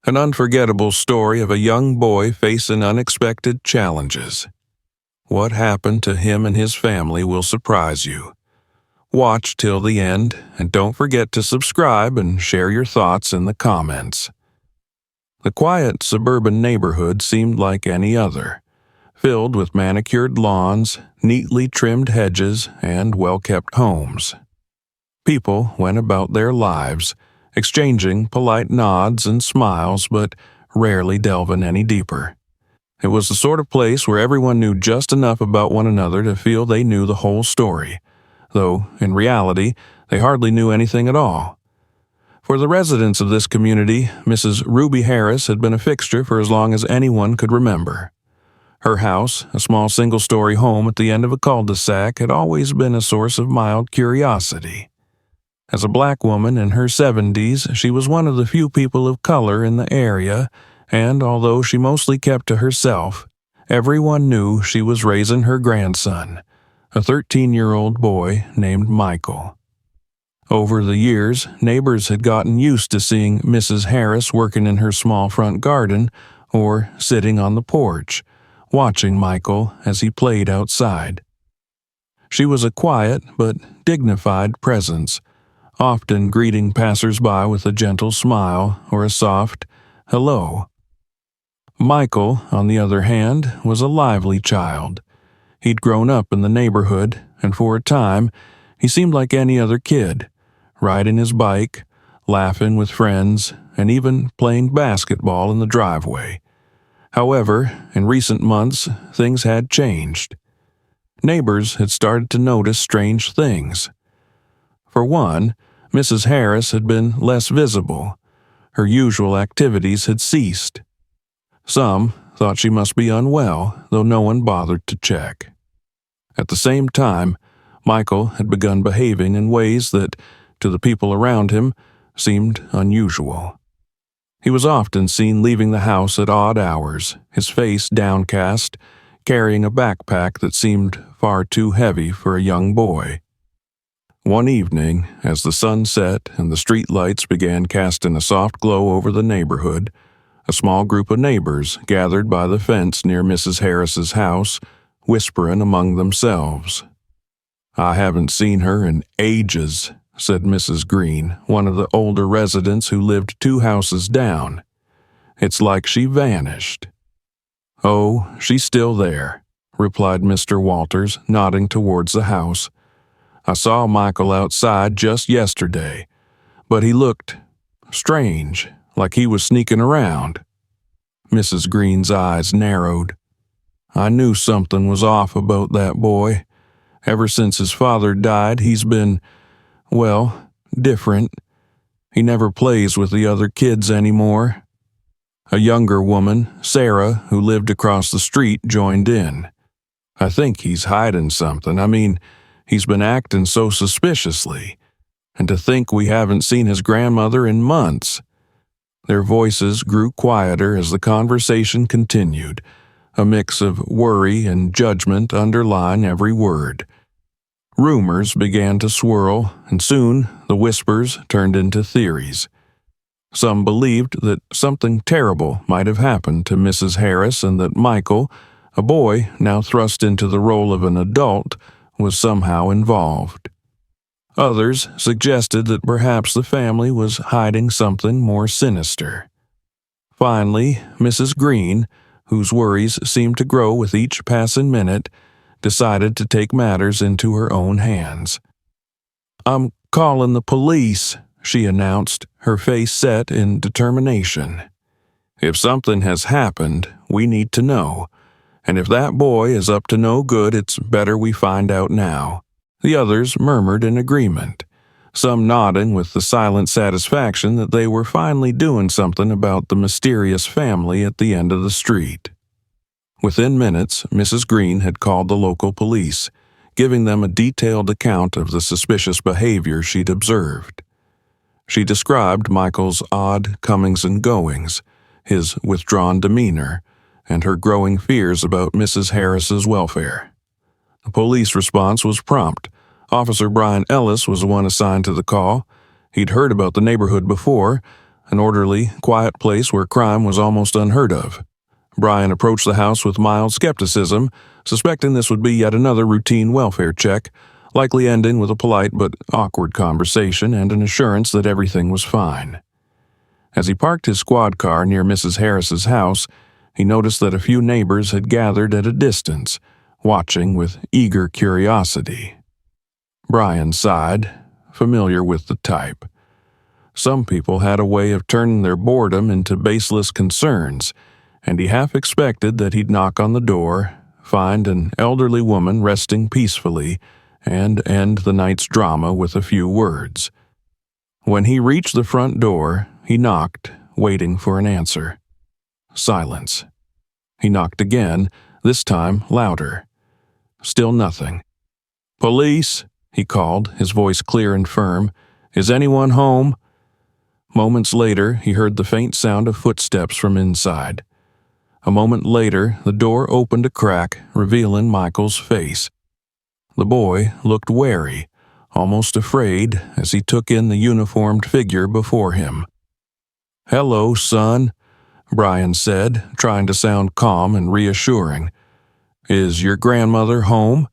An unforgettable story of a young boy facing unexpected challenges. What happened to him and his family will surprise you. Watch till the end, and don't forget to subscribe and share your thoughts in the comments. The quiet suburban neighborhood seemed like any other, filled with manicured lawns, neatly trimmed hedges, and well-kept homes. People went about their lives, exchanging polite nods and smiles, but rarely delving any deeper. It was the sort of place where everyone knew just enough about one another to feel they knew the whole story, though, in reality, they hardly knew anything at all. For the residents of this community, Mrs. Ruby Harris had been a fixture for as long as anyone could remember. Her house, a small single-story home at the end of a cul-de-sac, had always been a source of mild curiosity. As a black woman in her 70s, she was one of the few people of color in the area, and although she mostly kept to herself, everyone knew she was raising her grandson, a 13-year-old boy named Michael. Over the years, neighbors had gotten used to seeing Mrs. Harris working in her small front garden or sitting on the porch, watching Michael as he played outside. She was a quiet but dignified presence, often greeting passers-by with a gentle smile or a soft hello. Michael, on the other hand, was a lively child. He'd grown up in the neighborhood, and for a time, he seemed like any other kid, riding his bike, laughing with friends, and even playing basketball in the driveway. However, in recent months, things had changed. Neighbors had started to notice strange things. For one, Mrs. Harris had been less visible. Her usual activities had ceased. Some thought she must be unwell, though no one bothered to check. At the same time, Michael had begun behaving in ways that, to the people around him, seemed unusual. He was often seen leaving the house at odd hours, his face downcast, carrying a backpack that seemed far too heavy for a young boy. One evening, as the sun set and the street lights began casting a soft glow over the neighborhood, a small group of neighbors gathered by the fence near Mrs. Harris's house, whispering among themselves. "I haven't seen her in ages," said Mrs. Green, one of the older residents who lived 2 houses down. "It's like she vanished." "Oh, she's still there," replied Mr. Walters, nodding towards the house. "I saw Michael outside just yesterday, but he looked strange, like he was sneaking around." Mrs. Green's eyes narrowed. "I knew something was off about that boy. Ever since his father died, he's been, well, different. He never plays with the other kids anymore." A younger woman, Sarah, who lived across the street, joined in. "I think he's hiding something. He's been acting so suspiciously. And to think we haven't seen his grandmother in months." Their voices grew quieter as the conversation continued, a mix of worry and judgment underlying every word. Rumors began to swirl, and soon the whispers turned into theories. Some believed that something terrible might have happened to Mrs. Harris and that Michael, a boy now thrust into the role of an adult, was somehow involved. Others suggested that perhaps the family was hiding something more sinister. Finally, Mrs. Green, whose worries seemed to grow with each passing minute, decided to take matters into her own hands. "I'm calling the police," she announced, her face set in determination. "If something has happened, we need to know. And if that boy is up to no good, it's better we find out now." The others murmured in agreement, some nodding with the silent satisfaction that they were finally doing something about the mysterious family at the end of the street. Within minutes, Mrs. Green had called the local police, giving them a detailed account of the suspicious behavior she'd observed. She described Michael's odd comings and goings, his withdrawn demeanor, and her growing fears about Mrs. Harris's welfare. The police response was prompt. Officer Brian Ellis was the one assigned to the call. He'd heard about the neighborhood before, an orderly, quiet place where crime was almost unheard of. Brian approached the house with mild skepticism, suspecting this would be yet another routine welfare check, likely ending with a polite but awkward conversation and an assurance that everything was fine. As he parked his squad car near Mrs. Harris's house, he noticed that a few neighbors had gathered at a distance, watching with eager curiosity. Brian sighed, familiar with the type. Some people had a way of turning their boredom into baseless concerns, and he half expected that he'd knock on the door, find an elderly woman resting peacefully, and end the night's drama with a few words. When he reached the front door, he knocked, waiting for an answer. Silence. He knocked again, this time louder. Still nothing. "Police," he called, his voice clear and firm. "Is anyone home?" Moments later, he heard the faint sound of footsteps from inside. A moment later, the door opened a crack, revealing Michael's face. The boy looked wary, almost afraid, as he took in the uniformed figure before him. "Hello, son," Brian said, trying to sound calm and reassuring. "Is your grandmother home?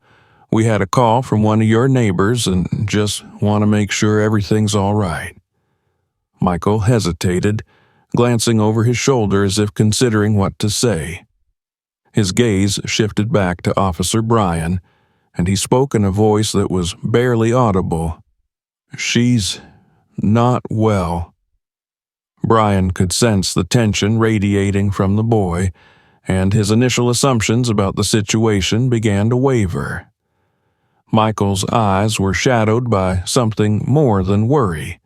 We had a call from one of your neighbors and just want to make sure everything's all right." Michael hesitated, glancing over his shoulder as if considering what to say. His gaze shifted back to Officer Brian, and he spoke in a voice that was barely audible. "She's not well." Brian could sense the tension radiating from the boy, and his initial assumptions about the situation began to waver. Michael's eyes were shadowed by something more than worry.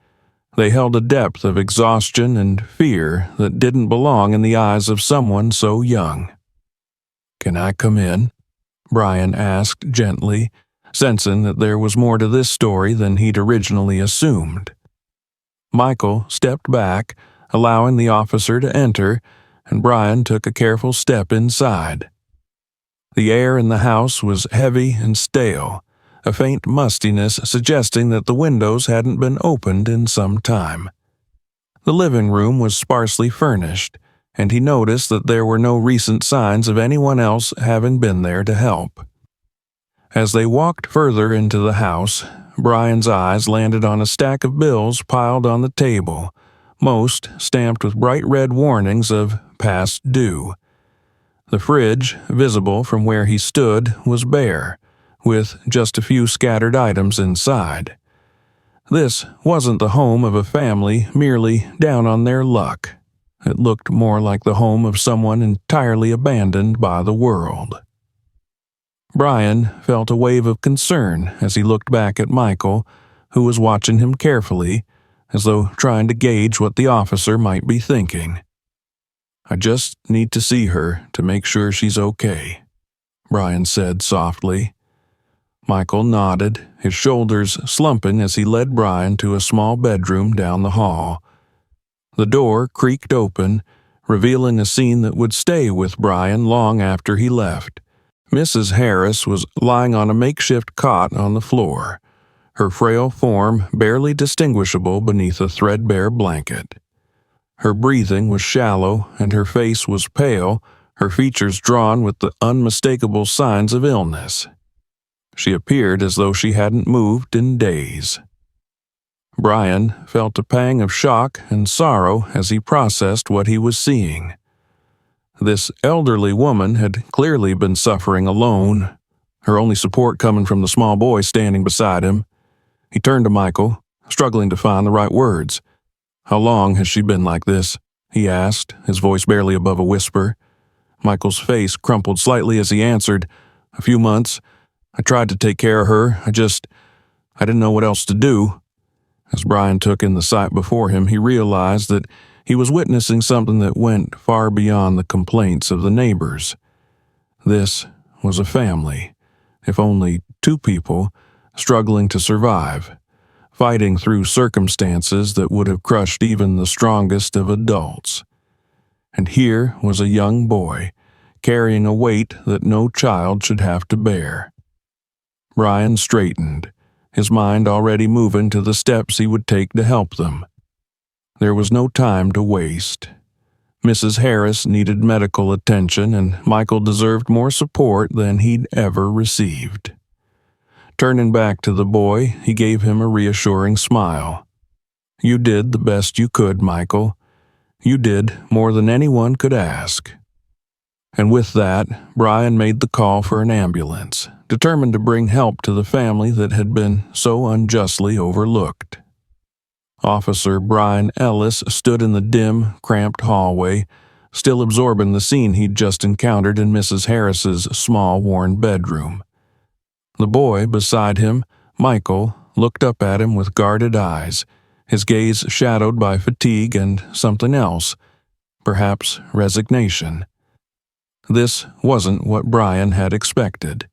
They held a depth of exhaustion and fear that didn't belong in the eyes of someone so young. "Can I come in?" Brian asked gently, sensing that there was more to this story than he'd originally assumed. Michael stepped back, allowing the officer to enter, and Brian took a careful step inside. The air in the house was heavy and stale, a faint mustiness suggesting that the windows hadn't been opened in some time. The living room was sparsely furnished, and he noticed that there were no recent signs of anyone else having been there to help. As they walked further into the house, Brian's eyes landed on a stack of bills piled on the table, most stamped with bright red warnings of past due. The fridge, visible from where he stood, was bare, with just a few scattered items inside. This wasn't the home of a family merely down on their luck. It looked more like the home of someone entirely abandoned by the world. Brian felt a wave of concern as he looked back at Michael, who was watching him carefully, as though trying to gauge what the officer might be thinking. "I just need to see her to make sure she's okay," Brian said softly. Michael nodded, his shoulders slumping as he led Brian to a small bedroom down the hall. The door creaked open, revealing a scene that would stay with Brian long after he left. Mrs. Harris was lying on a makeshift cot on the floor, her frail form barely distinguishable beneath a threadbare blanket. Her breathing was shallow and her face was pale, her features drawn with the unmistakable signs of illness. She appeared as though she hadn't moved in days. Brian felt a pang of shock and sorrow as he processed what he was seeing. This elderly woman had clearly been suffering alone, her only support coming from the small boy standing beside him. He turned to Michael, struggling to find the right words. "How long has she been like this?" he asked, his voice barely above a whisper. Michael's face crumpled slightly as he answered, "A few months. I tried to take care of her. I didn't know what else to do." As Brian took in the sight before him, he realized that he was witnessing something that went far beyond the complaints of the neighbors. This was a family, if only two people, struggling to survive, fighting through circumstances that would have crushed even the strongest of adults. And here was a young boy, carrying a weight that no child should have to bear. Brian straightened, his mind already moving to the steps he would take to help them. There was no time to waste. Mrs. Harris needed medical attention, and Michael deserved more support than he'd ever received. Turning back to the boy, he gave him a reassuring smile. "You did the best you could, Michael. You did more than anyone could ask." And with that, Brian made the call for an ambulance, determined to bring help to the family that had been so unjustly overlooked. Officer Brian Ellis stood in the dim, cramped hallway, still absorbing the scene he'd just encountered in Mrs. Harris's small, worn bedroom. The boy beside him, Michael, looked up at him with guarded eyes, his gaze shadowed by fatigue and something else, perhaps resignation. This wasn't what Brian had expected.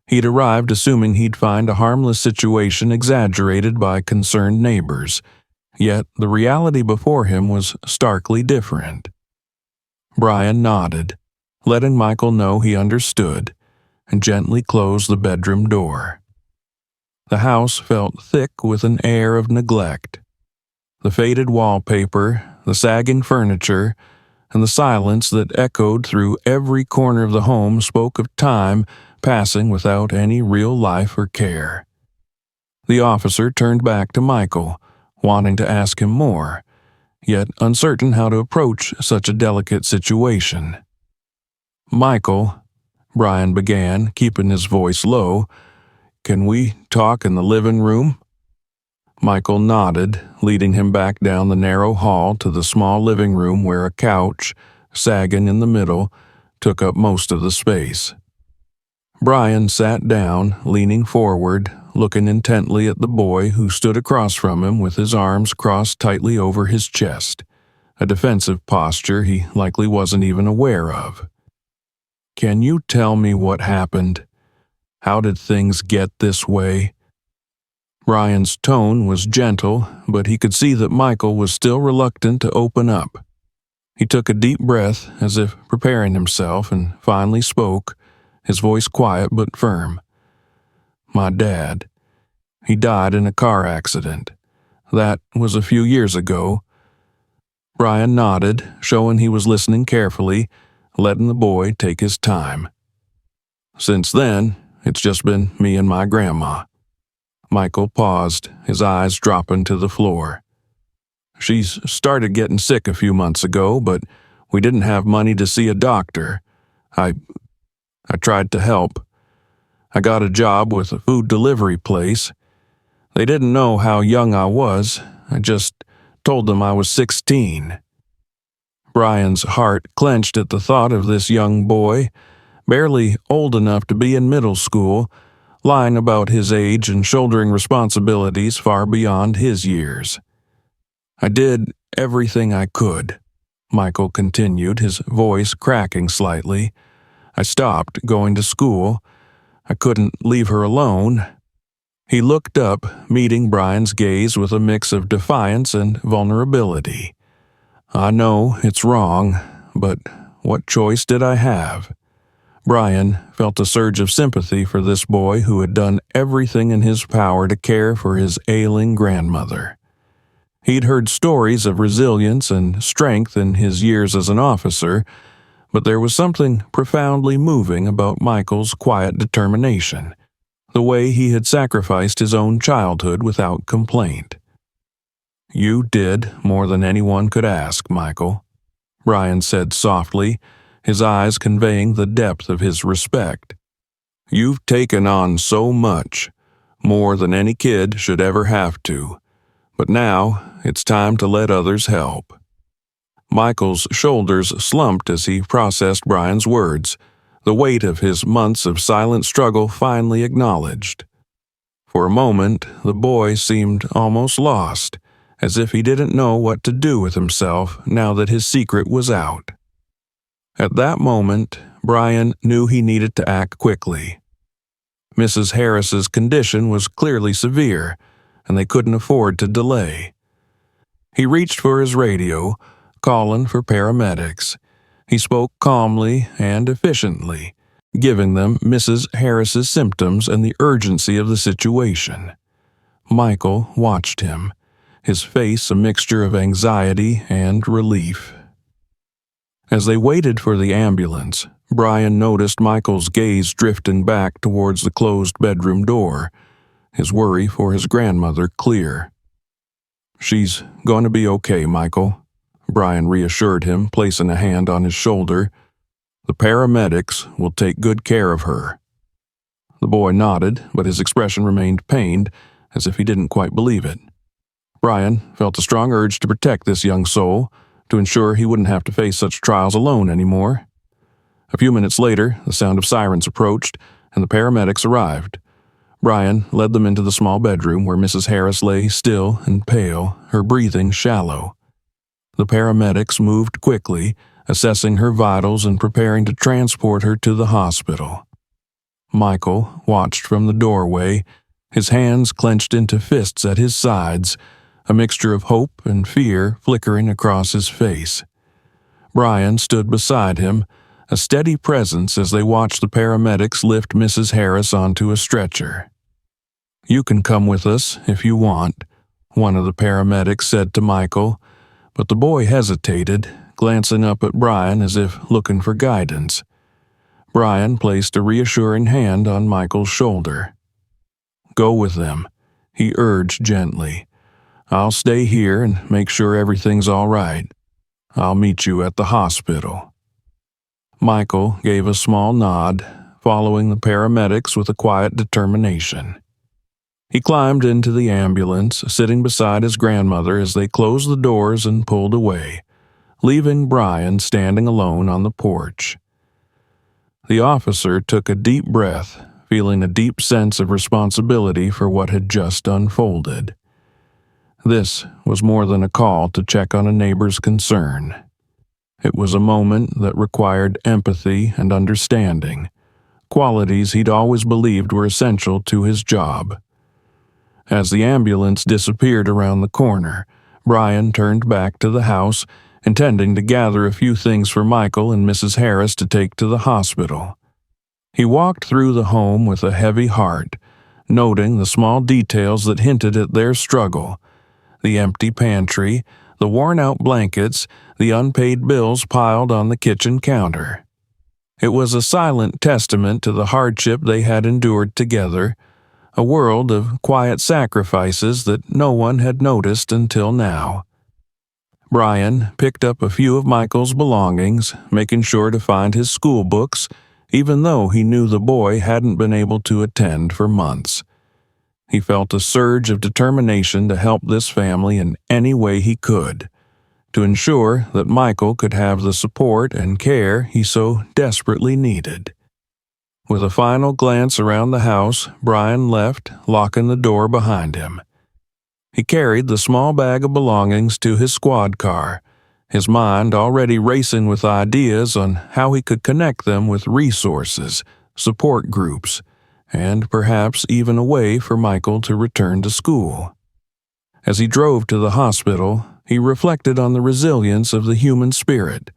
He'd arrived assuming he'd find a harmless situation exaggerated by concerned neighbors, yet the reality before him was starkly different. Brian nodded, letting Michael know he understood, and gently closed the bedroom door. The house felt thick with an air of neglect. The faded wallpaper, the sagging furniture, and the silence that echoed through every corner of the home spoke of time passing without any real life or care. The officer turned back to Michael, wanting to ask him more, yet uncertain how to approach such a delicate situation. "Michael," Brian began, keeping his voice low, "can we talk in the living room?" Michael nodded, leading him back down the narrow hall to the small living room where a couch, sagging in the middle, took up most of the space. Brian sat down, leaning forward, looking intently at the boy who stood across from him with his arms crossed tightly over his chest, a defensive posture he likely wasn't even aware of. "Can you tell me what happened? How did things get this way?" Brian's tone was gentle, but he could see that Michael was still reluctant to open up. He took a deep breath, as if preparing himself, and finally spoke, his voice quiet but firm. "My dad. He died in a car accident. That was a few years ago." Brian nodded, showing he was listening carefully, letting the boy take his time. "Since then, it's just been me and my grandma." Michael paused, his eyes dropping to the floor. "She's started getting sick a few months ago, but we didn't have money to see a doctor. I tried to help. I got a job with a food delivery place. They didn't know how young I was. I just told them I was 16. Brian's heart clenched at the thought of this young boy, barely old enough to be in middle school, lying about his age and shouldering responsibilities far beyond his years. "I did everything I could," Michael continued, his voice cracking slightly. "I stopped going to school. I couldn't leave her alone." He looked up, meeting Brian's gaze with a mix of defiance and vulnerability. "I know it's wrong, but what choice did I have?" Brian felt a surge of sympathy for this boy who had done everything in his power to care for his ailing grandmother. He'd heard stories of resilience and strength in his years as an officer, but there was something profoundly moving about Michael's quiet determination, the way he had sacrificed his own childhood without complaint. "You did more than anyone could ask, Michael," Brian said softly, his eyes conveying the depth of his respect. "You've taken on so much, more than any kid should ever have to, but now it's time to let others help." Michael's shoulders slumped as he processed Brian's words, the weight of his months of silent struggle finally acknowledged. For a moment, the boy seemed almost lost, as if he didn't know what to do with himself now that his secret was out. At that moment, Brian knew he needed to act quickly. Mrs. Harris's condition was clearly severe, and they couldn't afford to delay. He reached for his radio, calling for paramedics. He spoke calmly and efficiently, giving them Mrs. Harris's symptoms and the urgency of the situation. Michael watched him, his face a mixture of anxiety and relief. As they waited for the ambulance, Brian noticed Michael's gaze drifting back towards the closed bedroom door, his worry for his grandmother clear. "She's going to be okay, Michael," Brian reassured him, placing a hand on his shoulder. "The paramedics will take good care of her." The boy nodded, but his expression remained pained, as if he didn't quite believe it. Brian felt a strong urge to protect this young soul, to ensure he wouldn't have to face such trials alone anymore. A few minutes later, the sound of sirens approached, and the paramedics arrived. Brian led them into the small bedroom where Mrs. Harris lay still and pale, her breathing shallow. The paramedics moved quickly, assessing her vitals and preparing to transport her to the hospital. Michael watched from the doorway, his hands clenched into fists at his sides, a mixture of hope and fear flickering across his face. Brian stood beside him, a steady presence as they watched the paramedics lift Mrs. Harris onto a stretcher. "You can come with us if you want," one of the paramedics said to Michael, but the boy hesitated, glancing up at Brian as if looking for guidance. Brian placed a reassuring hand on Michael's shoulder. "Go with them," he urged gently. "I'll stay here and make sure everything's all right. I'll meet you at the hospital." Michael gave a small nod, following the paramedics with a quiet determination. He climbed into the ambulance, sitting beside his grandmother as they closed the doors and pulled away, leaving Brian standing alone on the porch. The officer took a deep breath, feeling a deep sense of responsibility for what had just unfolded. This was more than a call to check on a neighbor's concern. It was a moment that required empathy and understanding, qualities he'd always believed were essential to his job. As the ambulance disappeared around the corner, Brian turned back to the house, intending to gather a few things for Michael and Mrs. Harris to take to the hospital. He walked through the home with a heavy heart, noting the small details that hinted at their struggle: the empty pantry, the worn-out blankets, the unpaid bills piled on the kitchen counter. It was a silent testament to the hardship they had endured together, a world of quiet sacrifices that no one had noticed until now. Brian picked up a few of Michael's belongings, making sure to find his school books, even though he knew the boy hadn't been able to attend for months. He felt a surge of determination to help this family in any way he could, to ensure that Michael could have the support and care he so desperately needed. With a final glance around the house, Brian left, locking the door behind him. He carried the small bag of belongings to his squad car, his mind already racing with ideas on how he could connect them with resources, support groups, and perhaps even a way for Michael to return to school. As he drove to the hospital, he reflected on the resilience of the human spirit,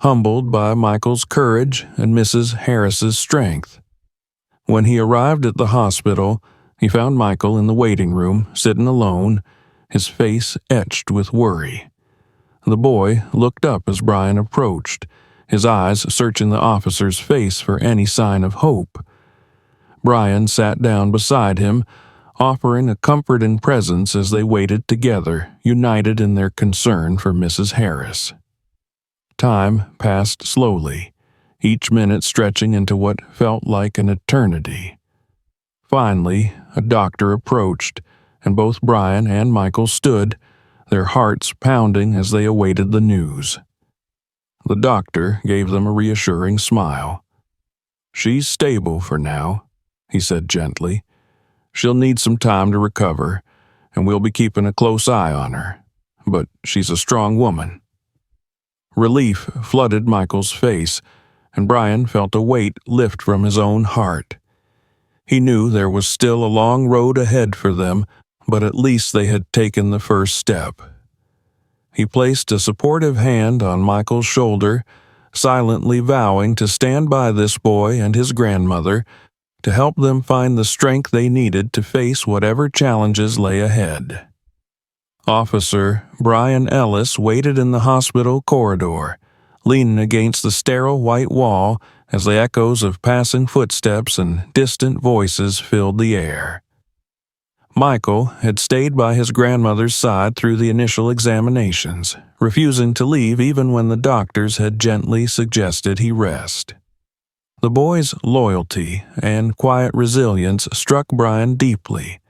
humbled by Michael's courage and Mrs. Harris's strength. When he arrived at the hospital, he found Michael in the waiting room, sitting alone, his face etched with worry. The boy looked up as Brian approached, his eyes searching the officer's face for any sign of hope. Brian sat down beside him, offering a comforting presence as they waited together, united in their concern for Mrs. Harris. Time passed slowly, each minute stretching into what felt like an eternity. Finally, a doctor approached, and both Brian and Michael stood, their hearts pounding as they awaited the news. The doctor gave them a reassuring smile. "She's stable for now," he said gently. "She'll need some time to recover, and we'll be keeping a close eye on her. But she's a strong woman." Relief flooded Michael's face, and Brian felt a weight lift from his own heart. He knew there was still a long road ahead for them, but at least they had taken the first step. He placed a supportive hand on Michael's shoulder, silently vowing to stand by this boy and his grandmother, to help them find the strength they needed to face whatever challenges lay ahead. Officer Brian Ellis waited in the hospital corridor, leaning against the sterile white wall as the echoes of passing footsteps and distant voices filled the air. Michael had stayed by his grandmother's side through the initial examinations, refusing to leave even when the doctors had gently suggested he rest. The boy's loyalty and quiet resilience struck Brian deeply,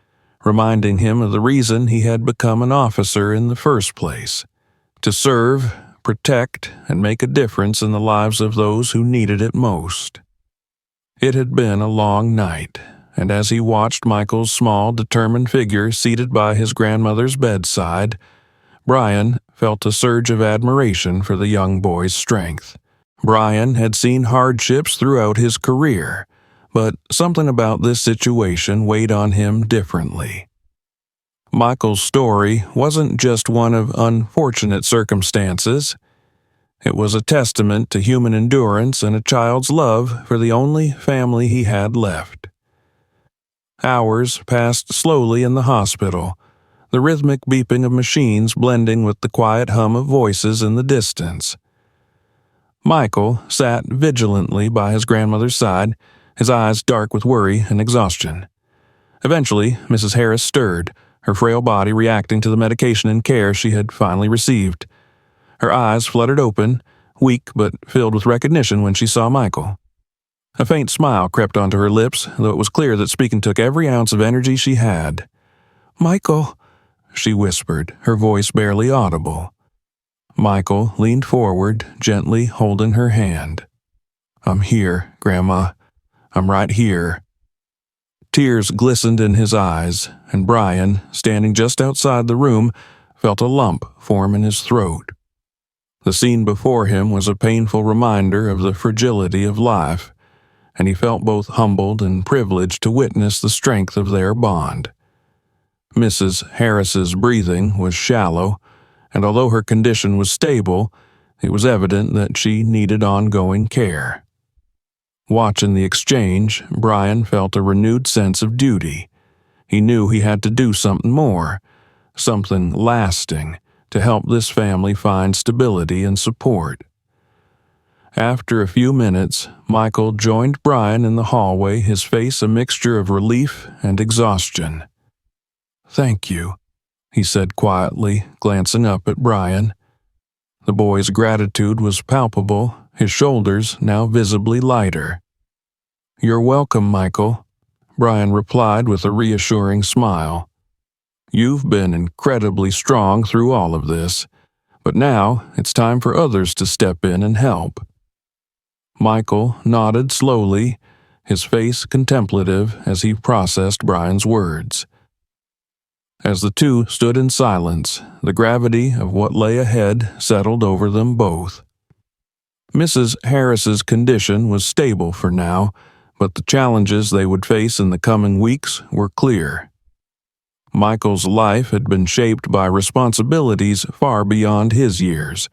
reminding him of the reason he had become an officer in the first place: to serve, protect, and make a difference in the lives of those who needed it most. It had been a long night, and as he watched Michael's small, determined figure seated by his grandmother's bedside, Brian felt a surge of admiration for the young boy's strength. Brian had seen hardships throughout his career, but something about this situation weighed on him differently. Michael's story wasn't just one of unfortunate circumstances. It was a testament to human endurance and a child's love for the only family he had left. Hours passed slowly in the hospital, the rhythmic beeping of machines blending with the quiet hum of voices in the distance. Michael sat vigilantly by his grandmother's side, his eyes dark with worry and exhaustion. Eventually, Mrs. Harris stirred, her frail body reacting to the medication and care she had finally received. Her eyes fluttered open, weak but filled with recognition when she saw Michael. A faint smile crept onto her lips, though it was clear that speaking took every ounce of energy she had. "Michael," she whispered, her voice barely audible. Michael leaned forward, gently holding her hand. "I'm here, Grandma. I'm right here." Tears glistened in his eyes, and Brian, standing just outside the room, felt a lump form in his throat. The scene before him was a painful reminder of the fragility of life, and he felt both humbled and privileged to witness the strength of their bond. Mrs. Harris's breathing was shallow, and although her condition was stable, it was evident that she needed ongoing care. Watching the exchange, Brian felt a renewed sense of duty. He knew he had to do something more, something lasting, to help this family find stability and support. After a few minutes, Michael joined Brian in the hallway, his face a mixture of relief and exhaustion. "Thank you," he said quietly, glancing up at Brian. The boy's gratitude was palpable, his shoulders now visibly lighter. "You're welcome, Michael," Brian replied with a reassuring smile. "You've been incredibly strong through all of this, but now it's time for others to step in and help." Michael nodded slowly, his face contemplative as he processed Brian's words. As the two stood in silence, the gravity of what lay ahead settled over them both. Mrs. Harris's condition was stable for now, but the challenges they would face in the coming weeks were clear. Michael's life had been shaped by responsibilities far beyond his years,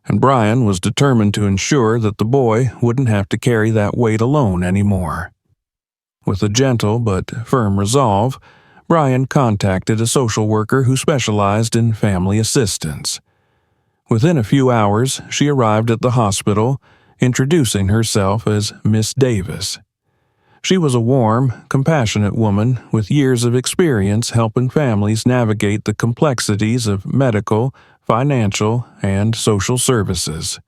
and Brian was determined to ensure that the boy wouldn't have to carry that weight alone anymore. With a gentle but firm resolve, Brian contacted a social worker who specialized in family assistance. Within a few hours, she arrived at the hospital, introducing herself as Miss Davis. She was a warm, compassionate woman with years of experience helping families navigate the complexities of medical, financial, and social services.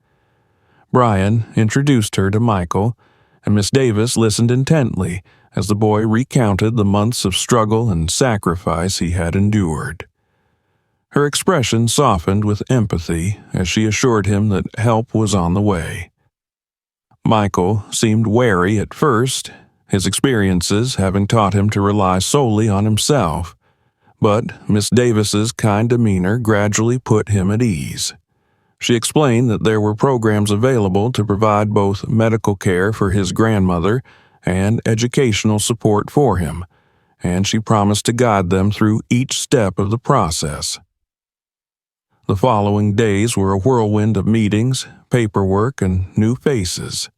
Brian introduced her to Michael, and Miss Davis listened intently as the boy recounted the months of struggle and sacrifice he had endured. Her expression softened with empathy as she assured him that help was on the way. Michael seemed wary at first, his experiences having taught him to rely solely on himself, but Miss Davis's kind demeanor gradually put him at ease. She explained that there were programs available to provide both medical care for his grandmother and educational support for him, and she promised to guide them through each step of the process. The following days were a whirlwind of meetings, paperwork, and new faces.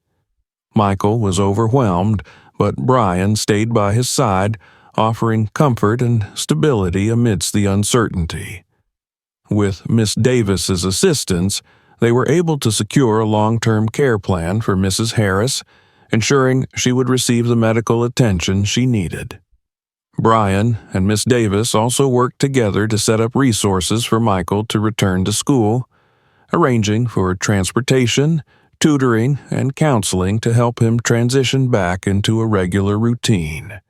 Michael was overwhelmed, but Brian stayed by his side, offering comfort and stability amidst the uncertainty. With Miss Davis's assistance, they were able to secure a long-term care plan for Mrs. Harris, ensuring she would receive the medical attention she needed. Brian and Miss Davis also worked together to set up resources for Michael to return to school, arranging for transportation, tutoring, and counseling to help him transition back into a regular routine.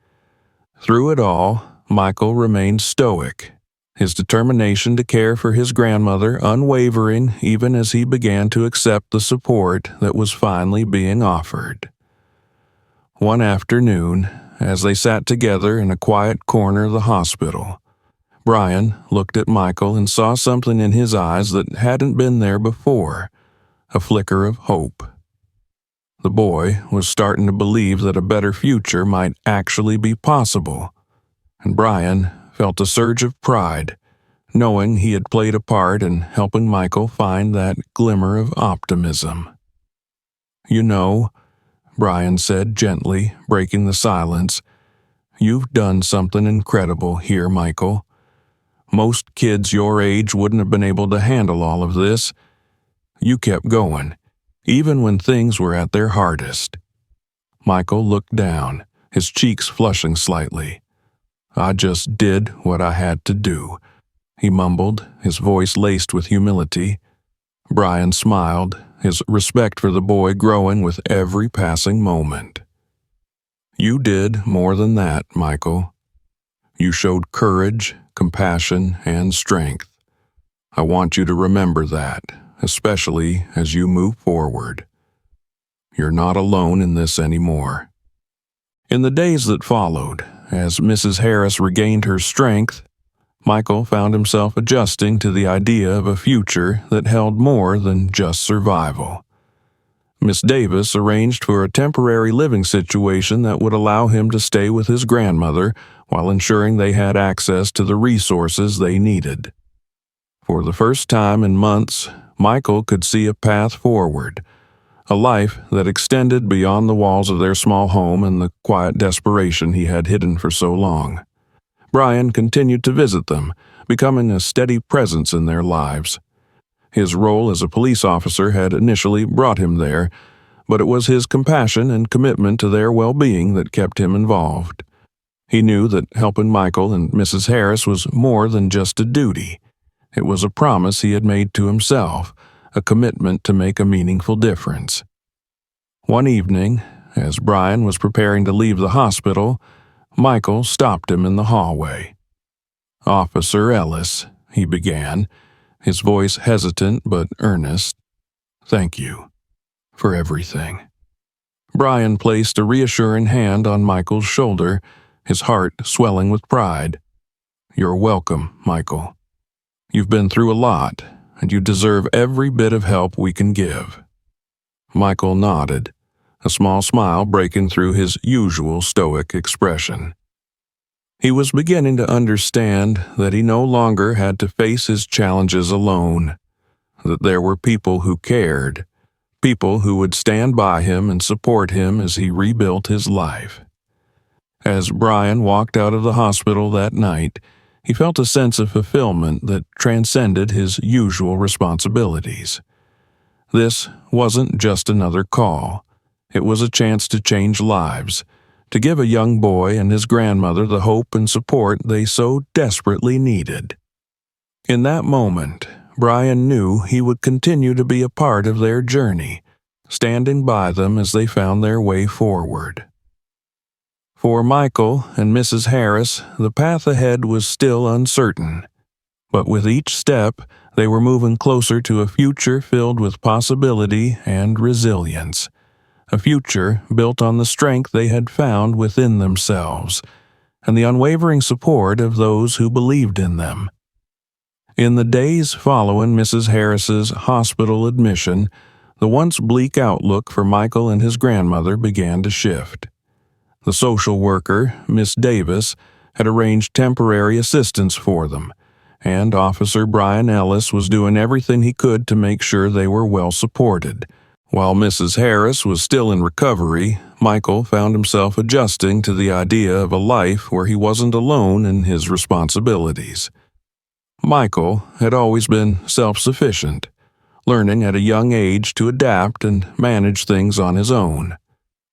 Through it all, Michael remained stoic, his determination to care for his grandmother unwavering even as he began to accept the support that was finally being offered. One afternoon, as they sat together in a quiet corner of the hospital, Brian looked at Michael and saw something in his eyes that hadn't been there before, a flicker of hope. The boy was starting to believe that a better future might actually be possible, and Brian felt a surge of pride, knowing he had played a part in helping Michael find that glimmer of optimism. "You know," Brian said gently, breaking the silence, "you've done something incredible here, Michael. Most kids your age wouldn't have been able to handle all of this. You kept going, even when things were at their hardest." Michael looked down, his cheeks flushing slightly. "I just did what I had to do," he mumbled, his voice laced with humility. Brian smiled, his respect for the boy growing with every passing moment. "You did more than that, Michael. You showed courage, compassion, and strength. I want you to remember that, especially as you move forward. You're not alone in this anymore." In the days that followed, as Mrs. Harris regained her strength, Michael found himself adjusting to the idea of a future that held more than just survival. Miss Davis arranged for a temporary living situation that would allow him to stay with his grandmother while ensuring they had access to the resources they needed. For the first time in months, Michael could see a path forward, a life that extended beyond the walls of their small home and the quiet desperation he had hidden for so long. Brian continued to visit them, becoming a steady presence in their lives. His role as a police officer had initially brought him there, but it was his compassion and commitment to their well-being that kept him involved. He knew that helping Michael and Mrs. Harris was more than just a duty. It was a promise he had made to himself, a commitment to make a meaningful difference. One evening, as Brian was preparing to leave the hospital, Michael stopped him in the hallway. "Officer Ellis," he began, his voice hesitant but earnest, "thank you for everything." Brian placed a reassuring hand on Michael's shoulder, his heart swelling with pride. "You're welcome, Michael. You've been through a lot, and you deserve every bit of help we can give." Michael nodded, a small smile breaking through his usual stoic expression. He was beginning to understand that he no longer had to face his challenges alone, that there were people who cared, people who would stand by him and support him as he rebuilt his life. As Brian walked out of the hospital that night, he felt a sense of fulfillment that transcended his usual responsibilities. This wasn't just another call. It was a chance to change lives, to give a young boy and his grandmother the hope and support they so desperately needed. In that moment, Brian knew he would continue to be a part of their journey, standing by them as they found their way forward. For Michael and Mrs. Harris, the path ahead was still uncertain, but with each step, they were moving closer to a future filled with possibility and resilience. A future built on the strength they had found within themselves, and the unwavering support of those who believed in them. In the days following Mrs. Harris's hospital admission, the once bleak outlook for Michael and his grandmother began to shift. The social worker, Miss Davis, had arranged temporary assistance for them, and Officer Brian Ellis was doing everything he could to make sure they were well supported. While Mrs. Harris was still in recovery, Michael found himself adjusting to the idea of a life where he wasn't alone in his responsibilities. Michael had always been self-sufficient, learning at a young age to adapt and manage things on his own.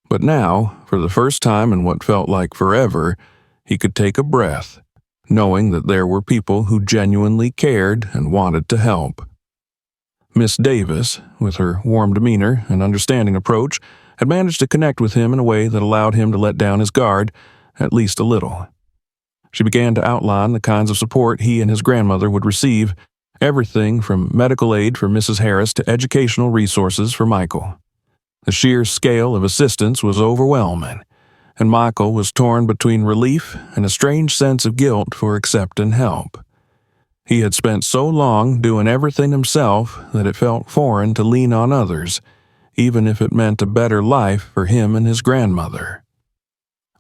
But now, for the first time in what felt like forever, he could take a breath, knowing that there were people who genuinely cared and wanted to help. Miss Davis, with her warm demeanor and understanding approach, had managed to connect with him in a way that allowed him to let down his guard, at least a little. She began to outline the kinds of support he and his grandmother would receive, everything from medical aid for Mrs. Harris to educational resources for Michael. The sheer scale of assistance was overwhelming, and Michael was torn between relief and a strange sense of guilt for accepting help. He had spent so long doing everything himself that it felt foreign to lean on others, even if it meant a better life for him and his grandmother.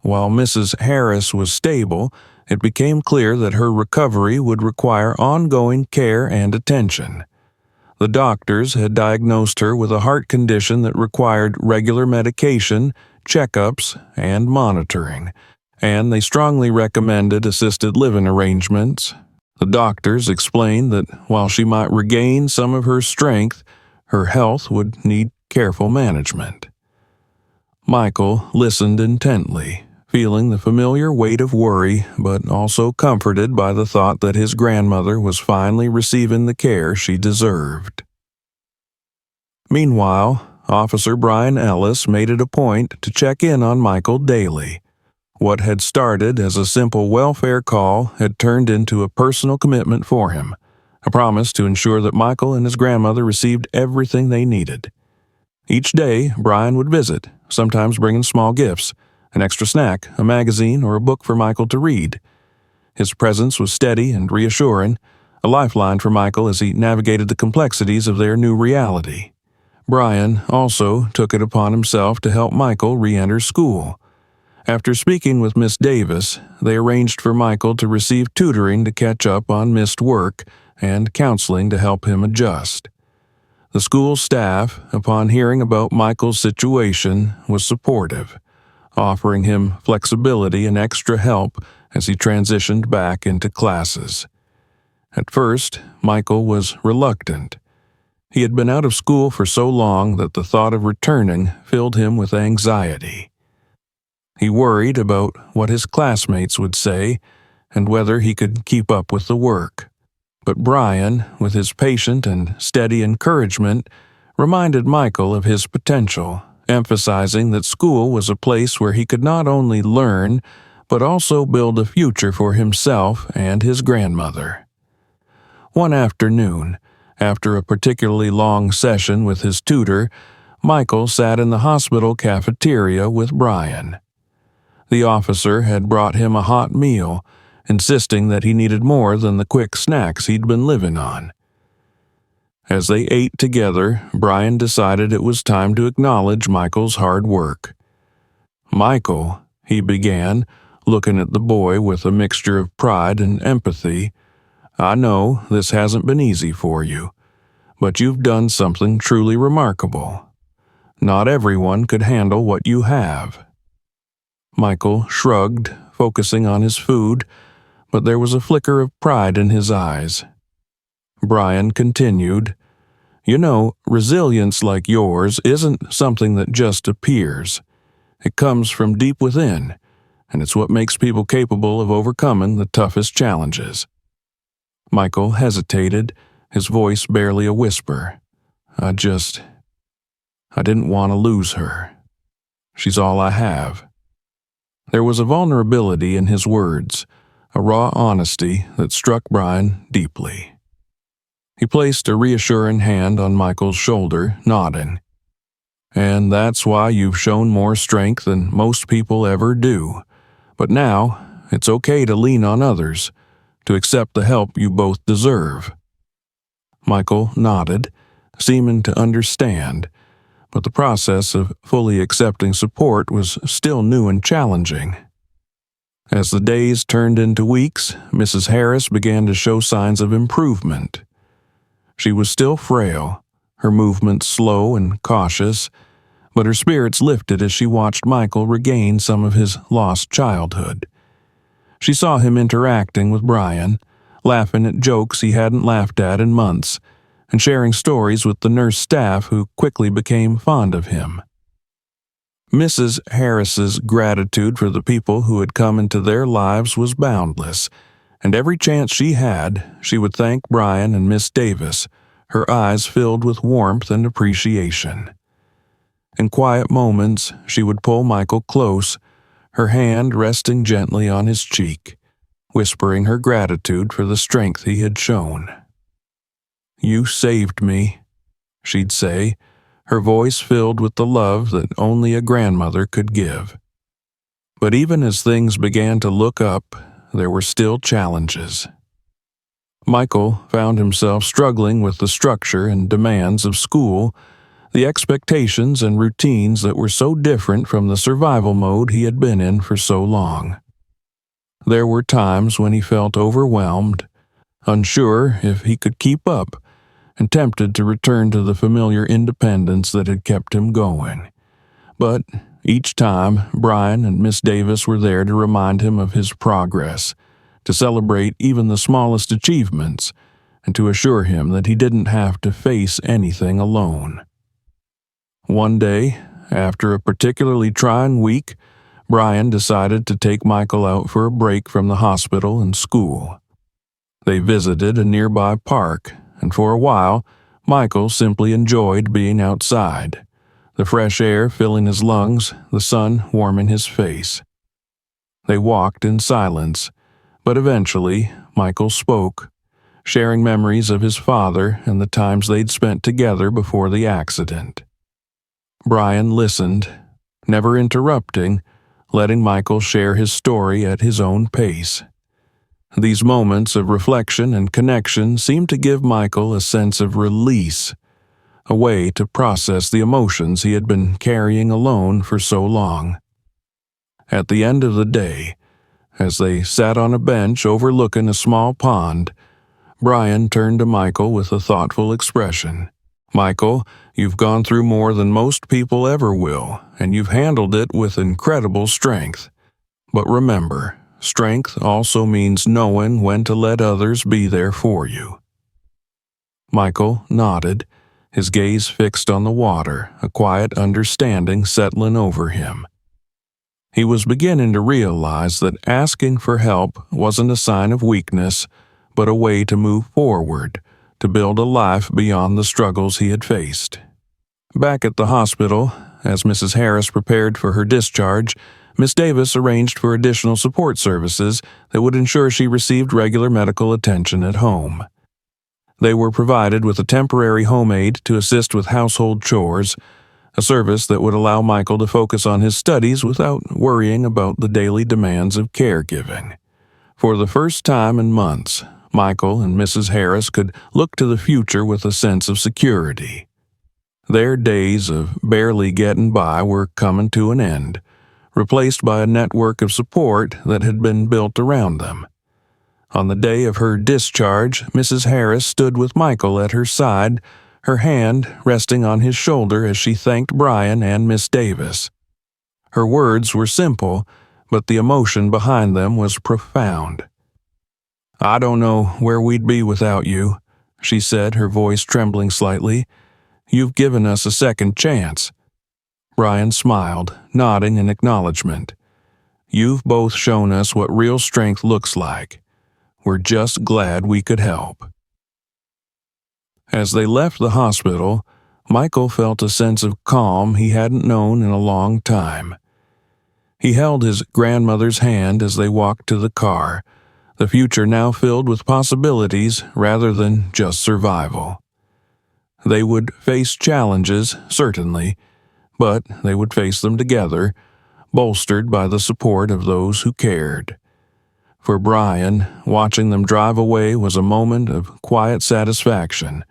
While Mrs. Harris was stable, it became clear that her recovery would require ongoing care and attention. The doctors had diagnosed her with a heart condition that required regular medication, checkups, and monitoring, and they strongly recommended assisted living arrangements. The doctors explained that while she might regain some of her strength, her health would need careful management. Michael listened intently, feeling the familiar weight of worry, but also comforted by the thought that his grandmother was finally receiving the care she deserved. Meanwhile, Officer Brian Ellis made it a point to check in on Michael daily. What had started as a simple welfare call had turned into a personal commitment for him, a promise to ensure that Michael and his grandmother received everything they needed. Each day, Brian would visit, sometimes bringing small gifts, an extra snack, a magazine, or a book for Michael to read. His presence was steady and reassuring, a lifeline for Michael as he navigated the complexities of their new reality. Brian also took it upon himself to help Michael re-enter school. After speaking with Miss Davis, they arranged for Michael to receive tutoring to catch up on missed work and counseling to help him adjust. The school staff, upon hearing about Michael's situation, was supportive, offering him flexibility and extra help as he transitioned back into classes. At first, Michael was reluctant. He had been out of school for so long that the thought of returning filled him with anxiety. He worried about what his classmates would say and whether he could keep up with the work. But Brian, with his patient and steady encouragement, reminded Michael of his potential, emphasizing that school was a place where he could not only learn, but also build a future for himself and his grandmother. One afternoon, after a particularly long session with his tutor, Michael sat in the hospital cafeteria with Brian. The officer had brought him a hot meal, insisting that he needed more than the quick snacks he'd been living on. As they ate together, Brian decided it was time to acknowledge Michael's hard work. "Michael," he began, looking at the boy with a mixture of pride and empathy, "I know this hasn't been easy for you, but you've done something truly remarkable. Not everyone could handle what you have." Michael shrugged, focusing on his food, but there was a flicker of pride in his eyes. Brian continued, "You know, resilience like yours isn't something that just appears. It comes from deep within, and it's what makes people capable of overcoming the toughest challenges." Michael hesitated, his voice barely a whisper. I didn't want to lose her. She's all I have." There was a vulnerability in his words, a raw honesty that struck Brian deeply. He placed a reassuring hand on Michael's shoulder, nodding. "And that's why you've shown more strength than most people ever do. But now, it's okay to lean on others, to accept the help you both deserve." Michael nodded, seeming to understand, but the process of fully accepting support was still new and challenging. As the days turned into weeks, Mrs. Harris began to show signs of improvement. She was still frail, her movements slow and cautious, but her spirits lifted as she watched Michael regain some of his lost childhood. She saw him interacting with Brian, laughing at jokes he hadn't laughed at in months, and sharing stories with the nurse staff who quickly became fond of him. Mrs. Harris's gratitude for the people who had come into their lives was boundless, and every chance she had, she would thank Brian and Miss Davis, her eyes filled with warmth and appreciation. In quiet moments, she would pull Michael close, her hand resting gently on his cheek, whispering her gratitude for the strength he had shown. "You saved me," she'd say, her voice filled with the love that only a grandmother could give. But even as things began to look up, there were still challenges. Michael found himself struggling with the structure and demands of school, the expectations and routines that were so different from the survival mode he had been in for so long. There were times when he felt overwhelmed, unsure if he could keep up, and tempted to return to the familiar independence that had kept him going. But each time, Brian and Miss Davis were there to remind him of his progress, to celebrate even the smallest achievements, and to assure him that he didn't have to face anything alone. One day, after a particularly trying week, Brian decided to take Michael out for a break from the hospital and school. They visited a nearby park, and for a while, Michael simply enjoyed being outside, the fresh air filling his lungs, the sun warming his face. They walked in silence, but eventually Michael spoke, sharing memories of his father and the times they'd spent together before the accident. Brian listened, never interrupting, letting Michael share his story at his own pace. These moments of reflection and connection seemed to give Michael a sense of release, a way to process the emotions he had been carrying alone for so long. At the end of the day, as they sat on a bench overlooking a small pond, Brian turned to Michael with a thoughtful expression. "Michael, you've gone through more than most people ever will, and you've handled it with incredible strength. But remember, strength also means knowing when to let others be there for you." Michael nodded, his gaze fixed on the water, a quiet understanding settling over him. He was beginning to realize that asking for help wasn't a sign of weakness, but a way to move forward, to build a life beyond the struggles he had faced. Back at the hospital, as Mrs. Harris prepared for her discharge, Miss Davis arranged for additional support services that would ensure she received regular medical attention at home. They were provided with a temporary home aide to assist with household chores, a service that would allow Michael to focus on his studies without worrying about the daily demands of caregiving. For the first time in months, Michael and Mrs. Harris could look to the future with a sense of security. Their days of barely getting by were coming to an end, replaced by a network of support that had been built around them. On the day of her discharge, Mrs. Harris stood with Michael at her side, her hand resting on his shoulder as she thanked Brian and Miss Davis. Her words were simple, but the emotion behind them was profound. "I don't know where we'd be without you," she said, her voice trembling slightly. "You've given us a second chance." Brian smiled, nodding in acknowledgement. "You've both shown us what real strength looks like. We're just glad we could help." As they left the hospital, Michael felt a sense of calm he hadn't known in a long time. He held his grandmother's hand as they walked to the car, the future now filled with possibilities rather than just survival. They would face challenges, certainly, but they would face them together, bolstered by the support of those who cared. For Brian, watching them drive away was a moment of quiet satisfaction,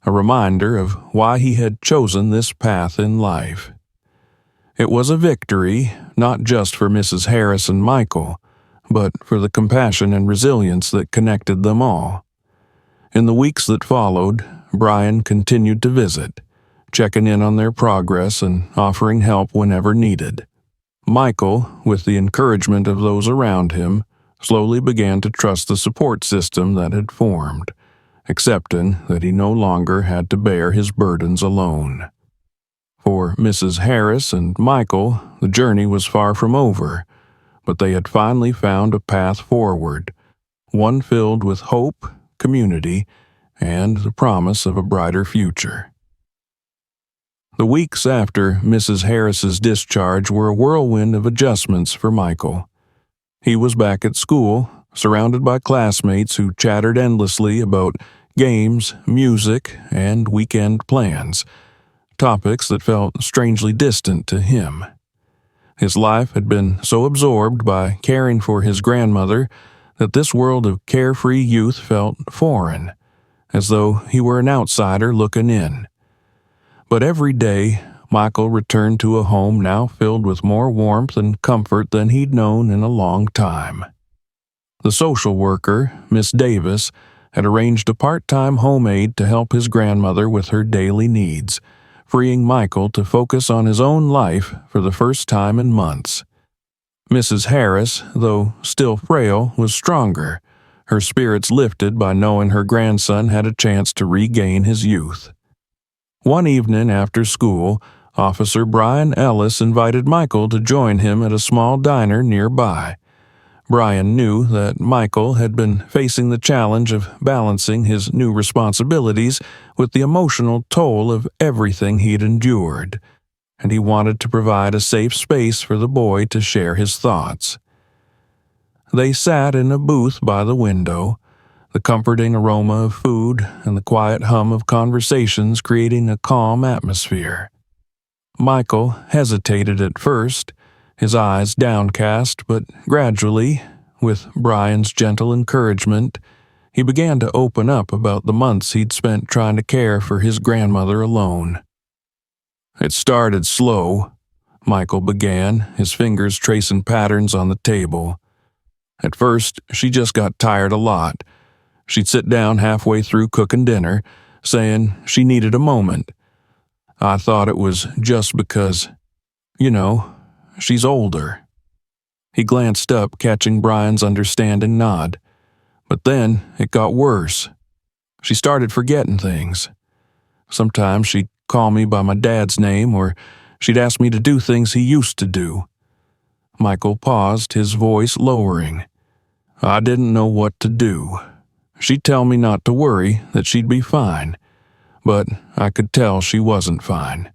a reminder of why he had chosen this path in life. It was a victory, not just for Mrs. Harris and Michael, but for the compassion and resilience that connected them all. In the weeks that followed, Brian continued to visit, checking in on their progress and offering help whenever needed. Michael, with the encouragement of those around him, slowly began to trust the support system that had formed, accepting that he no longer had to bear his burdens alone. For Mrs. Harris and Michael, the journey was far from over, but they had finally found a path forward, one filled with hope, community, and the promise of a brighter future. The weeks after Mrs. Harris's discharge were a whirlwind of adjustments for Michael. He was back at school, surrounded by classmates who chattered endlessly about games, music, and weekend plans, topics that felt strangely distant to him. His life had been so absorbed by caring for his grandmother that this world of carefree youth felt foreign, as though he were an outsider looking in. But every day, Michael returned to a home now filled with more warmth and comfort than he'd known in a long time. The social worker, Miss Davis, had arranged a part-time home aide to help his grandmother with her daily needs, freeing Michael to focus on his own life for the first time in months. Mrs. Harris, though still frail, was stronger, her spirits lifted by knowing her grandson had a chance to regain his youth. One evening after school, Officer Brian Ellis invited Michael to join him at a small diner nearby. Brian knew that Michael had been facing the challenge of balancing his new responsibilities with the emotional toll of everything he'd endured, and he wanted to provide a safe space for the boy to share his thoughts. They sat in a booth by the window, the comforting aroma of food and the quiet hum of conversations creating a calm atmosphere. Michael hesitated at first, his eyes downcast, but gradually, with Brian's gentle encouragement, he began to open up about the months he'd spent trying to care for his grandmother alone. "It started slow," Michael began, his fingers tracing patterns on the table. "At first, she just got tired a lot. She'd sit down halfway through cooking dinner, saying she needed a moment. I thought it was just because, she's older." He glanced up, catching Brian's understanding nod. But then it got worse. She started forgetting things. Sometimes she'd call me by my dad's name, or she'd ask me to do things he used to do. Michael paused, his voice lowering. I didn't know what to do. She'd tell me not to worry, that she'd be fine. But I could tell she wasn't fine.